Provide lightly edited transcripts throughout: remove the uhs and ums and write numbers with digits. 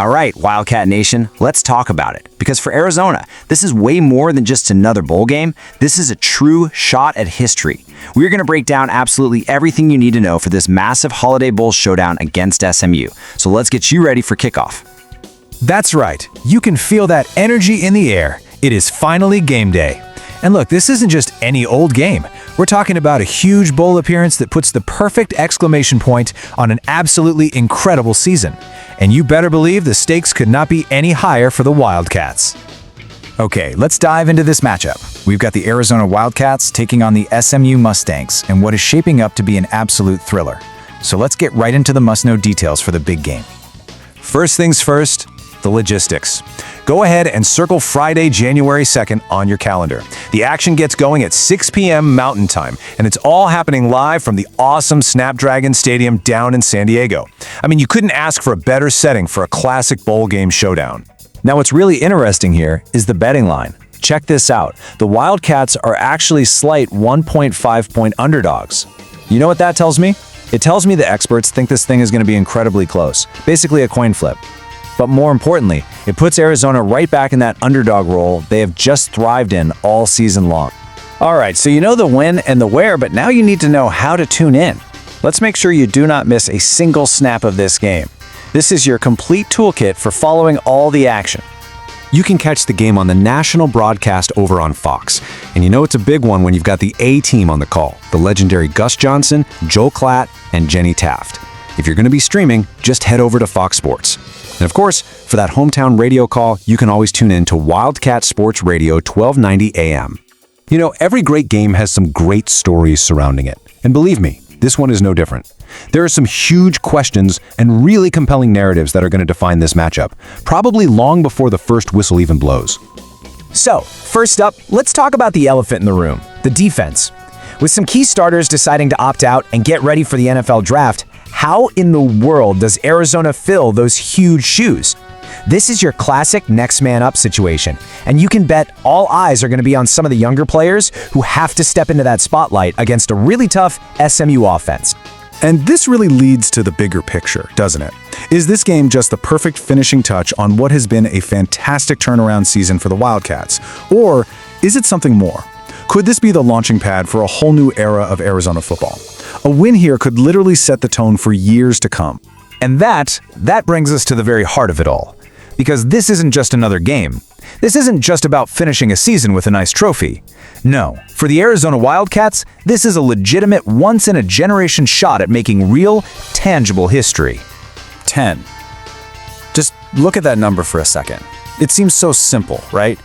All right, Wildcat Nation, let's talk about it. Because for Arizona, this is way more than just another bowl game. This is a true shot at history. We're going to break down absolutely everything you need to know for this massive Holiday Bowl showdown against SMU. So let's get you ready for kickoff. That's right. You can feel that energy in the air. It is finally game day. And look, this isn't just any old game. We're talking about a huge bowl appearance that puts the perfect exclamation point on an absolutely incredible season. And you better believe the stakes could not be any higher for the Wildcats. Okay, let's dive into this matchup. We've got the Arizona Wildcats taking on the SMU Mustangs in what is shaping up to be an absolute thriller. So let's get right into the must-know details for the big game. First things first, the logistics. Go ahead and circle Friday, January 2nd on your calendar. The action gets going at 6 p.m. Mountain Time, and it's all happening live from the awesome Snapdragon Stadium down in San Diego. I mean, you couldn't ask for a better setting for a classic bowl game showdown. Now, what's really interesting here is the betting line. Check this out. The Wildcats are actually slight 1.5-point underdogs. You know what that tells me? It tells me the experts think this thing is going to be incredibly close, basically a coin flip. But more importantly, it puts Arizona right back in that underdog role they have just thrived in all season long. All right, so you know the when and the where, but now you need to know how to tune in. Let's make sure you do not miss a single snap of this game. This is your complete toolkit for following all the action. You can catch the game on the national broadcast over on Fox. And you know it's a big one when you've got the A-team on the call, the legendary Gus Johnson, Joe Klatt, and Jenny Taft. If you're going to be streaming, just head over to Fox Sports. And of course, for that hometown radio call, you can always tune in to Wildcat Sports Radio 1290 AM. You know, every great game has some great stories surrounding it. And believe me, this one is no different. There are some huge questions and really compelling narratives that are going to define this matchup, probably long before the first whistle even blows. So, first up, let's talk about the elephant in the room, the defense. With some key starters deciding to opt out and get ready for the NFL draft, how in the world does Arizona fill those huge shoes? This is your classic next man up situation, and you can bet all eyes are going to be on some of the younger players who have to step into that spotlight against a really tough SMU offense. And this really leads to the bigger picture, doesn't it? Is this game just the perfect finishing touch on what has been a fantastic turnaround season for the Wildcats? Or is it something more? Could this be the launching pad for a whole new era of Arizona football? A win here could literally set the tone for years to come. And that brings us to the very heart of it all. Because this isn't just another game. This isn't just about finishing a season with a nice trophy. No, for the Arizona Wildcats, this is a legitimate once-in-a-generation shot at making real, tangible history. 10. Just look at that number for a second. It seems so simple, right?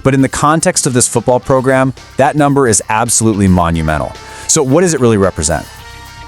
But in the context of this football program, that number is absolutely monumental. So what does it really represent?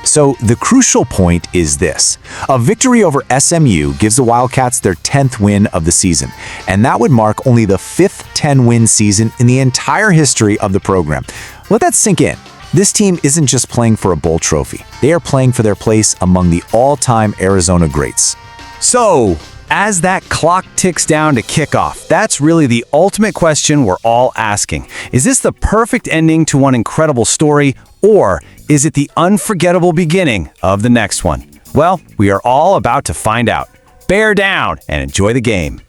So the crucial point is this. A victory over SMU gives the Wildcats their 10th win of the season, and that would mark only the 5th 10-win season in the entire history of the program. Let that sink in. This team isn't just playing for a bowl trophy. They are playing for their place among the all-time Arizona greats. So, as that clock ticks down to kickoff, that's really the ultimate question we're all asking. Is this the perfect ending to one incredible story, or is it the unforgettable beginning of the next one? Well, we are all about to find out. Bear down and enjoy the game.